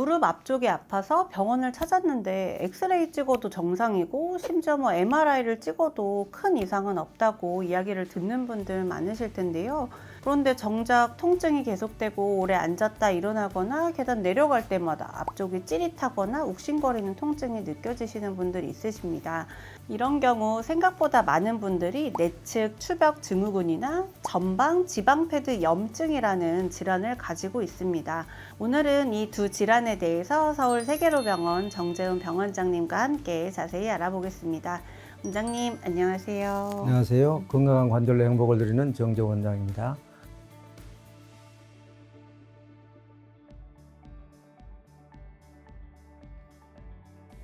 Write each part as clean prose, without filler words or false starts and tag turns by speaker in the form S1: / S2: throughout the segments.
S1: 무릎 앞쪽이 아파서 병원을 찾았는데 엑스레이 찍어도 정상이고 심지어 MRI를 찍어도 큰 이상은 없다고 이야기를 듣는 분들 많으실 텐데요. 그런데 정작 통증이 계속되고 오래 앉았다 일어나거나 계단 내려갈 때마다 앞쪽이 찌릿하거나 욱신거리는 통증이 느껴지시는 분들이 있으십니다. 이런 경우 생각보다 많은 분들이 내측 추벽 증후군이나 전방 지방패드 염증이라는 질환을 가지고 있습니다. 오늘은 이 두 질환에 대해서 서울 세계로병원 정재훈 병원장님과 함께 자세히 알아보겠습니다. 원장님 안녕하세요.
S2: 안녕하세요. 건강한 관절로 행복을 드리는 정재훈 원장입니다.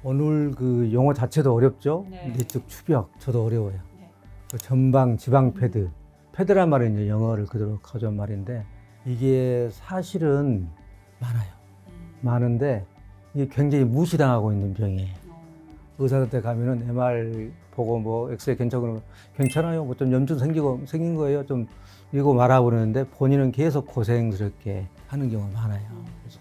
S2: 오늘 그 용어 자체도 어렵죠?
S1: 네.
S2: 내측 추벽, 저도 어려워요.
S1: 네.
S2: 그 전방 지방 패드, 패드란 말은 이제 영어를 그대로 가져온 말인데 이게 사실은 많아요. 많은데 이게 굉장히 무시당하고 있는 병이에요. 의사한테 가면은 MR 보고 엑스레이 괜찮아요. 뭐 좀 염증 생긴 거예요. 좀 이러고 말아버리는데 본인은 계속 고생스럽게 하는 경우가 많아요. 그래서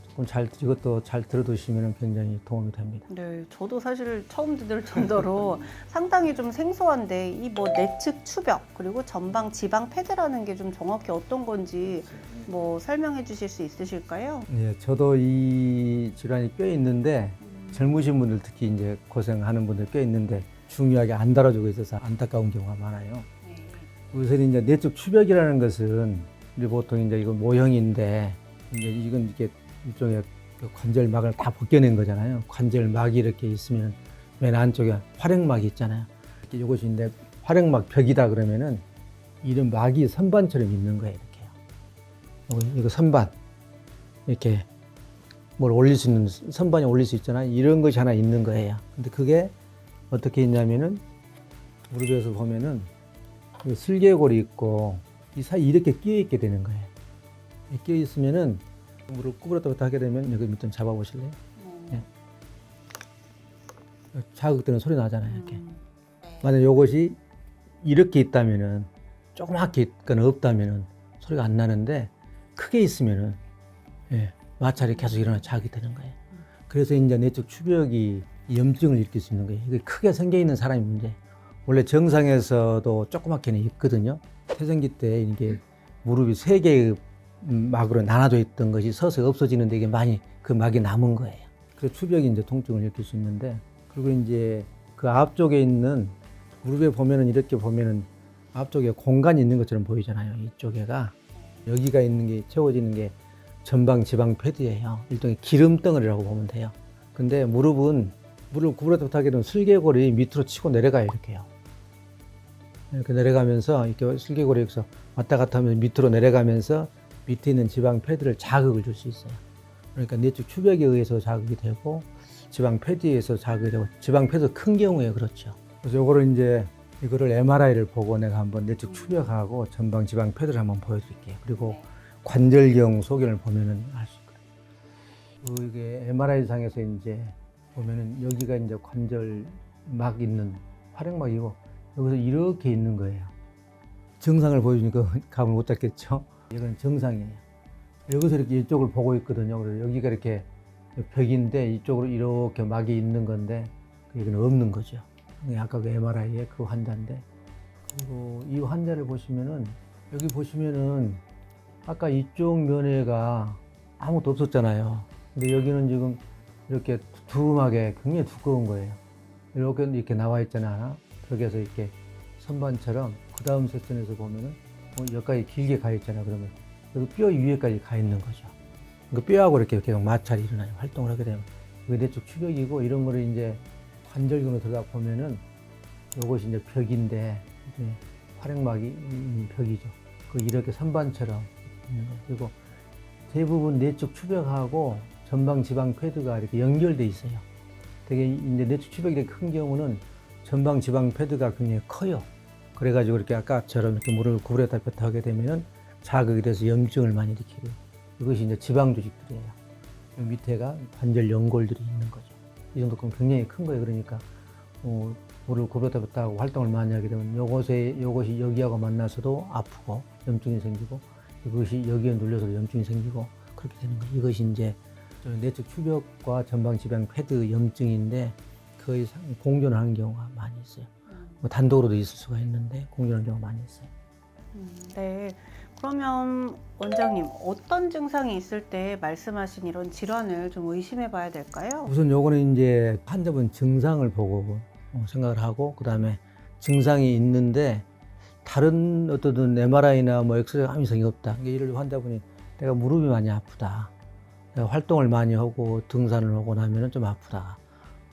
S2: 조금 이것도 잘 들어두시면 굉장히 도움이 됩니다.
S1: 네, 저도 사실 처음 들을 정도로 상당히 좀 생소한데 이 내측 추벽 그리고 전방 지방 패드라는 게 좀 정확히 어떤 건지 설명해 주실 수 있으실까요?
S2: 예, 저도 이 질환이 꽤 있는데 젊으신 분들 특히 이제 고생하는 분들 꽤 있는데 중요하게 안 다뤄주고 있어서 안타까운 경우가 많아요. 우선 이제 내적 추벽이라는 것은 이제 보통 이제 이건 모형인데 이제 이건 이렇게 일종의 관절막을 다 벗겨낸 거잖아요. 관절막이 이렇게 있으면 맨 안쪽에 활액막이 있잖아요. 이것이 이제 활액막 벽이다 그러면은 이런 막이 선반처럼 있는 거예요. 이렇게요. 이거 선반 이렇게 뭘 올릴 수 있는 선반에 올릴 수 있잖아요. 이런 것이 하나 있는 거예요. 근데 그게 어떻게 있냐면은 무릎에서 보면은 슬개골이 있고 이 사이 이렇게 끼어 있게 되는 거예요. 끼어 있으면은 무릎 구부렸다 하게 되면 여기 밑에 잡아 보실래요? 네. 자극되는 소리 나잖아요. 이렇게. 만약 이것이 이렇게 있다면은 조그맣게 있거나 없다면은 소리가 안 나는데 크게 있으면은 마찰이 계속 일어나 자극이 되는 거예요. 그래서 이제 내적 추벽이 염증을 일으킬 수 있는 거예요. 이게 크게 생겨 있는 사람이 문제. 원래 정상에서도 조그맣게는 있거든요. 태생기 때 이게 무릎이 3개의 막으로 나눠져 있던 것이 서서히 없어지는데 이게 많이 그 막이 남은 거예요. 그래서 추벽이 이제 통증을 일으킬 수 있는데 그리고 이제 그 앞쪽에 있는 무릎에 보면은 이렇게 보면은 앞쪽에 공간이 있는 것처럼 보이잖아요. 이쪽에가 여기가 있는 게 채워지는 게 전방 지방 패드예요. 일종의 기름덩어리라고 보면 돼요. 근데 무릎 구부렸다 하게 되면 슬개골이 밑으로 치고 내려가요. 이렇게요. 이렇게 내려가면서 이렇게 슬개골이 여기서 왔다 갔다 하면서 밑으로 내려가면서 밑에 있는 지방 패드를 자극을 줄 수 있어요. 그러니까 내적 추벽에 의해서 자극이 되고 지방 패드에 의해서 자극이 되고 지방 패드 큰 경우에 그렇죠. 그래서 이거를 MRI를 보고 내가 한번 내적 추벽하고 전방 지방 패드를 한번 보여드릴게요. 그리고 관절경 소견을 보면은 알 수 있거든요. 이게 MRI 상에서 이제 보면은 여기가 이제 관절막 있는 활액막이고 여기서 이렇게 있는 거예요. 정상을 보여주니까 감을 못 잡겠죠? 이건 정상이에요. 여기서 이렇게 이쪽을 보고 있거든요. 그래서 여기가 이렇게 벽인데 이쪽으로 이렇게 막이 있는 건데 이건 없는 거죠. 아까 그 MRI의 그 환자인데 그리고 이 환자를 보시면은 여기 보시면은 아까 이쪽 면회가 아무것도 없었잖아요. 근데 여기는 지금 이렇게 두툼하게 굉장히 두꺼운 거예요. 이렇게 나와 있잖아요. 벽에서 이렇게 선반처럼 그 다음 섹션에서 보면은 여기까지 길게 가 있잖아요. 그러면 여기 뼈 위에까지 가 있는 거죠. 그 뼈하고 이렇게 계속 마찰이 일어나요. 활동을 하게 되면. 이게 내적 추벽이고 이런 거를 이제 관절경으로 들어가 보면은 이것이 이제 벽인데 이제 활액막이 벽이죠. 그 이렇게 선반처럼 있는 거예요. 그리고 대부분 내적 추벽하고 전방 지방 패드가 이렇게 연결돼 있어요. 되게 이제 내적 추벽이 되게 큰 경우는 전방 지방 패드가 굉장히 커요. 그래가지고 이렇게 아까처럼 이렇게 무릎을 구부렸다 폈다 하게 되면은 자극이 돼서 염증을 많이 일으키고 이것이 이제 지방 조직들이에요. 밑에가 관절 연골들이 있는 거죠. 이 정도 그럼 굉장히 큰 거예요. 그러니까 무릎을 구부렸다 폈다 하고 활동을 많이 하게 되면 요것이 여기하고 만나서도 아프고 염증이 생기고 이것이 여기에 눌려서 염증이 생기고 그렇게 되는 거예요. 이것이 이제 내측 추벽과 전방 지방 패드 염증인데 거의 공존하는 경우가 많이 있어요. 뭐 단독으로도 있을 수가 있는데 공존하는 경우가 많이 있어요.
S1: 네. 그러면 원장님, 어떤 증상이 있을 때 말씀하신 이런 질환을 좀 의심해 봐야 될까요?
S2: 우선 요거는 이제 환자분 증상을 보고 생각을 하고, 그 다음에 증상이 있는데 다른 어떤 MRI나 뭐 엑스레이 아무 이상이 없다. 그러니까 예를 들어 환자분이 내가 무릎이 많이 아프다, 내가 활동을 많이 하고 등산을 하고 나면은 좀 아프다,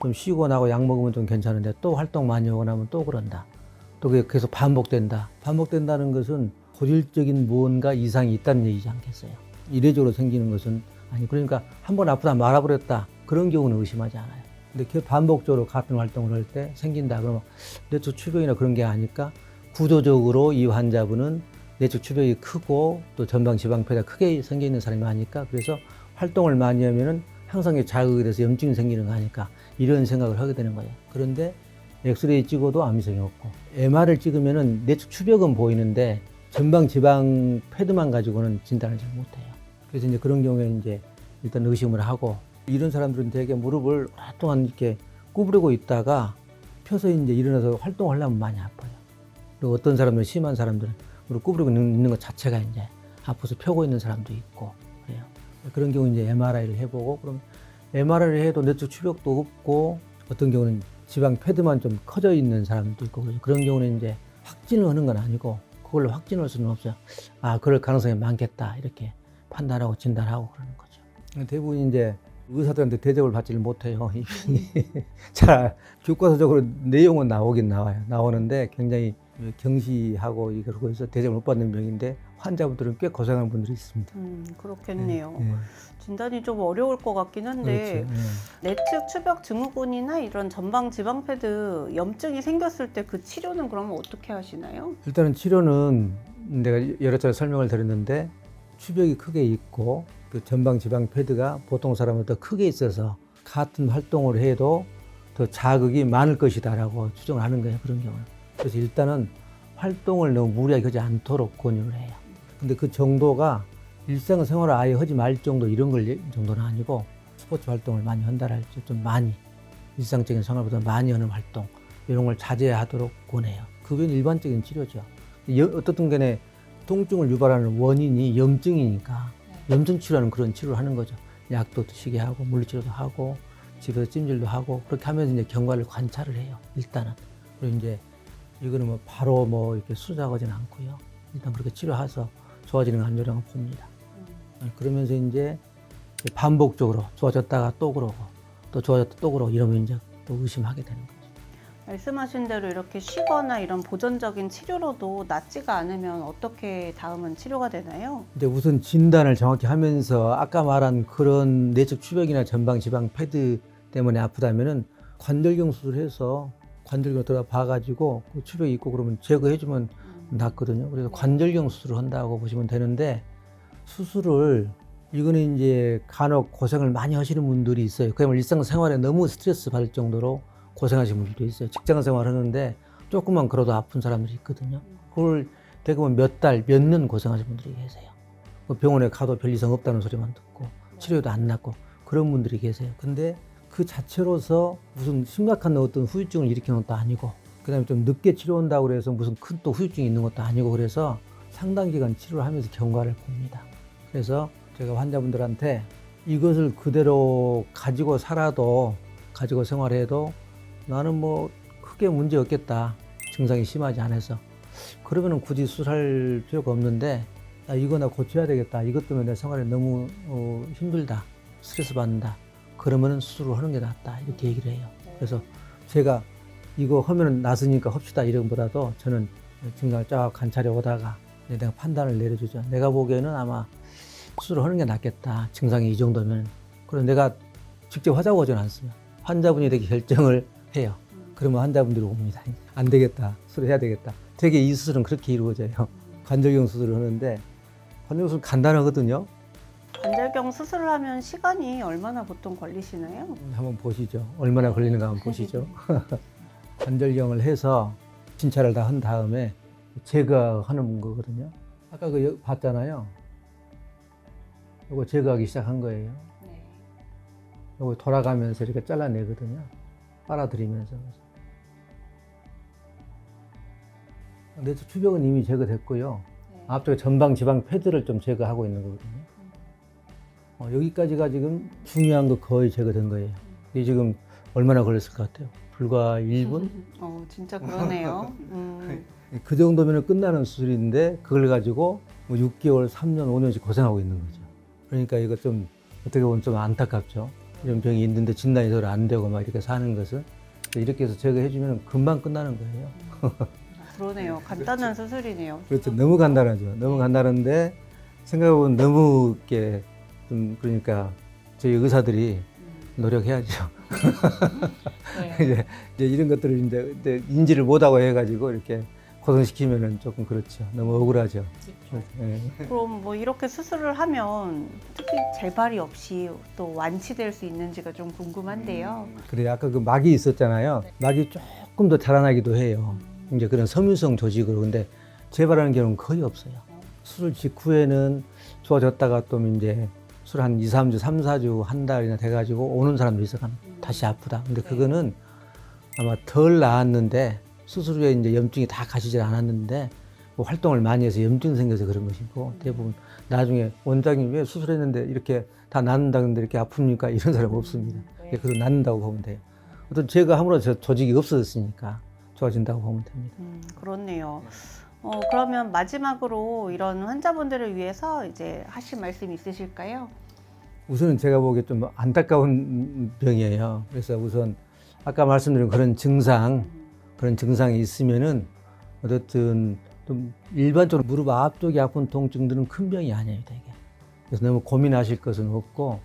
S2: 좀 쉬고 나고 약 먹으면 좀 괜찮은데 또 활동 많이 하고 나면 또 그런다, 또 그게 계속 반복된다. 반복된다는 것은 고질적인 무언가 이상이 있다는 얘기지 않겠어요? 이례적으로 생기는 것은 아니, 그러니까 한 번 아프다 말아버렸다, 그런 경우는 의심하지 않아요. 근데 그 반복적으로 같은 활동을 할 때 생긴다 그러면 내측 추벽이나 그런 게 아닐까? 구조적으로 이 환자분은 내측 추벽이 크고 또 전방 지방 폐가 크게 생겨 있는 사람이 아닐까? 그래서 활동을 많이 하면은 항상 자극이 돼서 염증이 생기는 거 아닐까? 이런 생각을 하게 되는 거예요. 그런데 엑스레이 찍어도 아무 이상이 없고, MR을 찍으면은 내측 추벽은 보이는데 전방 지방 패드만 가지고는 진단을 잘 못해요. 그래서 이제 그런 경우에 이제 일단 의심을 하고, 이런 사람들은 되게 무릎을 오랫동안 이렇게 구부리고 있다가 펴서 이제 일어나서 활동을 하려면 많이 아파요. 그리고 어떤 사람들은, 심한 사람들은 무릎 구부리고 있는 것 자체가 이제 아파서 펴고 있는 사람도 있고 그래요. 그런 경우 이제 MRI를 해보고, 그럼 MRI를 해도 내측 추벽도 없고, 어떤 경우는 지방 패드만 좀 커져 있는 사람도 있고, 그런 경우는 이제 확진을 하는 건 아니고 그걸로 확진할 수는 없어요. 아, 그럴 가능성이 많겠다, 이렇게 판단하고 진단하고 그러는 거죠. 대부분 이제 의사들한테 대접을 받지를 못해요. 잘 교과서적으로 내용은 나오긴 나오는데 굉장히 경시하고 그러고 해서 대접을 못 받는 병인데 그분들은 꽤 고생하는 분들이 있습니다.
S1: 그렇겠네요.
S2: 네.
S1: 진단이 좀 어려울 것 같긴 한데,
S2: 그렇죠.
S1: 내측 추벽 증후군이나 이런 전방 지방 패드 염증이 생겼을 때 그 치료는 그러면 어떻게 하시나요?
S2: 일단은 치료는 내가 여러 차례 설명을 드렸는데, 추벽이 크게 있고 그 전방 지방 패드가 보통 사람보다 크게 있어서 같은 활동을 해도 더 자극이 많을 것이다라고 추정을 하는 거예요, 그런 경우는. 그래서 일단은 활동을 너무 무리하게 하지 않도록 권유를 해요. 근데 그 정도가 일상생활을 아예 하지 말 정도 이런 걸 정도는 아니고, 스포츠 활동을 많이 한다랄지 좀 많이 일상적인 생활보다 많이 하는 활동, 이런 걸 자제하도록 권해요. 그게 일반적인 치료죠. 어떻든 간에 통증을 유발하는 원인이 염증이니까 염증 치료하는 그런 치료를 하는 거죠. 약도 드시게 하고 물리치료도 하고 집에서 찜질도 하고, 그렇게 하면서 이제 경과를 관찰을 해요, 일단은. 그리고 이제 이거는 뭐 바로 뭐 이렇게 수작하지는 않고요. 일단 그렇게 치료해서 좋아지는 안 좋아지는 걸 봅니다. 그러면서 이제 반복적으로 좋아졌다가 또 그러고 또 좋아졌다 또 그러고 이러면 이제 또 의심하게 되는 거죠.
S1: 말씀하신 대로 이렇게 쉬거나 이런 보존적인 치료로도 낫지가 않으면 어떻게 다음은 치료가 되나요?
S2: 이제 우선 진단을 정확히 하면서 아까 말한 그런 내측 추벽이나 전방 지방 패드 때문에 아프다면은 관절경 수술해서 관절경 들어가 봐가지고 그 추벽이 있고 그러면 제거해주면 낫거든요. 그래서 관절경 수술을 한다고 보시면 되는데, 수술을 이거는 이제 간혹 고생을 많이 하시는 분들이 있어요. 그야말로 일상생활에 너무 스트레스 받을 정도로 고생하시는 분들도 있어요. 직장생활 하는데 조금만 걸어도 아픈 사람들이 있거든요. 그걸 대부분 몇 달, 몇 년 고생하시는 분들이 계세요. 병원에 가도 별 이상 없다는 소리만 듣고 치료도 안 낫고 그런 분들이 계세요. 근데 그 자체로서 무슨 심각한 어떤 후유증을 일으키는 것도 아니고, 그 다음에 좀 늦게 치료한다고 해서 무슨 큰 또 후유증이 있는 것도 아니고, 그래서 상당 기간 치료를 하면서 경과를 봅니다. 그래서 제가 환자분들한테 이것을 그대로 가지고 살아도, 가지고 생활해도 나는 뭐 크게 문제 없겠다, 증상이 심하지 않아서, 그러면은 굳이 수술할 필요가 없는데, 나 이거 나 고쳐야 되겠다, 이것 때문에 내 생활에 너무 힘들다, 스트레스 받는다, 그러면은 수술을 하는 게 낫다, 이렇게 얘기를 해요. 그래서 제가 이거 하면은 낫으니까 합시다 이런 것보다도 저는 증상을 쫙 관찰해 오다가 내가 판단을 내려주죠. 내가 보기에는 아마 수술을 하는 게 낫겠다, 증상이 이 정도면. 그래서 내가 직접 하자고 하지는 않습니다. 환자분이 되게 결정을 해요. 그러면 환자분들이 옵니다. 안 되겠다, 수술해야 되겠다. 되게 이 수술은 그렇게 이루어져요. 관절경 수술을 하는데, 관절경 수술 간단하거든요.
S1: 관절경 수술을 하면 시간이 얼마나 보통 걸리시나요?
S2: 한번 보시죠. 얼마나 걸리는가 한번 보시죠. 관절경을 해서 진찰을 다 한 다음에 제거하는 거거든요. 아까 봤잖아요. 이거 제거하기 시작한 거예요.
S1: 네.
S2: 요거 돌아가면서 이렇게 잘라내거든요. 빨아들이면서. 내추 추벽은 이미 제거됐고요.
S1: 네.
S2: 앞쪽에 전방 지방 패드를 좀 제거하고 있는 거거든요. 여기까지가 지금 중요한 거 거의 제거된 거예요. 이게 지금 얼마나 걸렸을 것 같아요? 불과 1분?
S1: 진짜 그러네요.
S2: 그 정도면 끝나는 수술인데 그걸 가지고 뭐 6개월, 3년, 5년씩 고생하고 있는 거죠. 그러니까 이거 좀 어떻게 보면 좀 안타깝죠. 이런 병이 있는데 진단이 잘 안 되고 막 이렇게 사는 것은 이렇게 해서 제거해주면 금방 끝나는 거예요.
S1: 그러네요. 간단한 수술이네요.
S2: 그렇죠. 너무 간단하죠. 너무 간단한데 생각해보면 너무 이렇게 좀 그러니까 저희 의사들이 노력해야죠.
S1: 네.
S2: 이제 이런 것들을 이제 인지를 못하고 해가지고 이렇게 고생시키면은 조금 그렇죠. 너무 억울하죠. 네.
S1: 그럼 뭐 이렇게 수술을 하면 특히 재발이 없이 또 완치될 수 있는지가 좀 궁금한데요.
S2: 그래 아까 그 막이 있었잖아요. 막이 조금 더 자라나기도 해요. 이제 그런 섬유성 조직으로. 근데 재발하는 경우는 거의 없어요. 수술 직후에는 좋아졌다가 또 이제 술 한 2, 3주, 3, 4주, 한 달이나 돼가지고 오는 사람도 있어. 다시 아프다. 근데 그거는 아마 덜 나았는데 수술 후에 이제 염증이 다 가시질 않았는데 뭐 활동을 많이 해서 염증 생겨서 그런 것이고 대부분 나중에 원장님 왜 수술했는데 이렇게 다 낫는다는데 이렇게 아픕니까? 이런 사람 없습니다. 그래도 낫는다고 보면 돼요. 어떤 제거함으로 조직이 없어졌으니까 좋아진다고 보면 됩니다.
S1: 그렇네요. 그러면 마지막으로 이런 환자분들을 위해서 이제 하실 말씀 있으실까요?
S2: 우선은 제가 보기에 좀 안타까운 병이에요. 그래서 우선 아까 말씀드린 그런 증상이 있으면은 어쨌든 좀 일반적으로 무릎 앞쪽이 아픈 통증들은 큰 병이 아닙니다, 이게. 그래서 너무 고민하실 것은 없고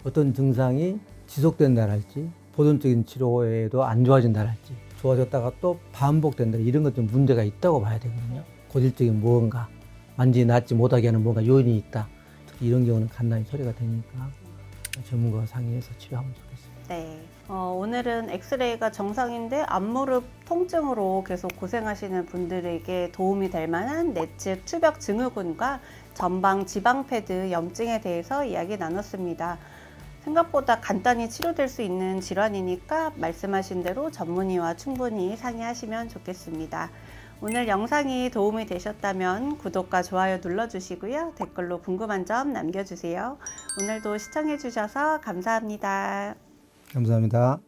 S2: 어떤 증상이 지속된다랄지 보존적인 치료에도 안 좋아진다랄지 좋아졌다가 또 반복된다 이런 것 좀 문제가 있다고 봐야 되거든요. 고질적인 무언가 완전히 낫지 못하게 하는 뭔가 요인이 있다. 특히 이런 경우는 간단히 처리가 되니까 전문가와 상의해서 치료하면 좋겠습니다.
S1: 네. 오늘은 엑스레이가 정상인데 앞무릎 통증으로 계속 고생하시는 분들에게 도움이 될 만한 내측 추벽 증후군과 전방 지방 패드 염증에 대해서 이야기 나눴습니다. 생각보다 간단히 치료될 수 있는 질환이니까 말씀하신 대로 전문의와 충분히 상의하시면 좋겠습니다. 오늘 영상이 도움이 되셨다면 구독과 좋아요 눌러주시고요. 댓글로 궁금한 점 남겨주세요. 오늘도 시청해주셔서 감사합니다.
S2: 감사합니다.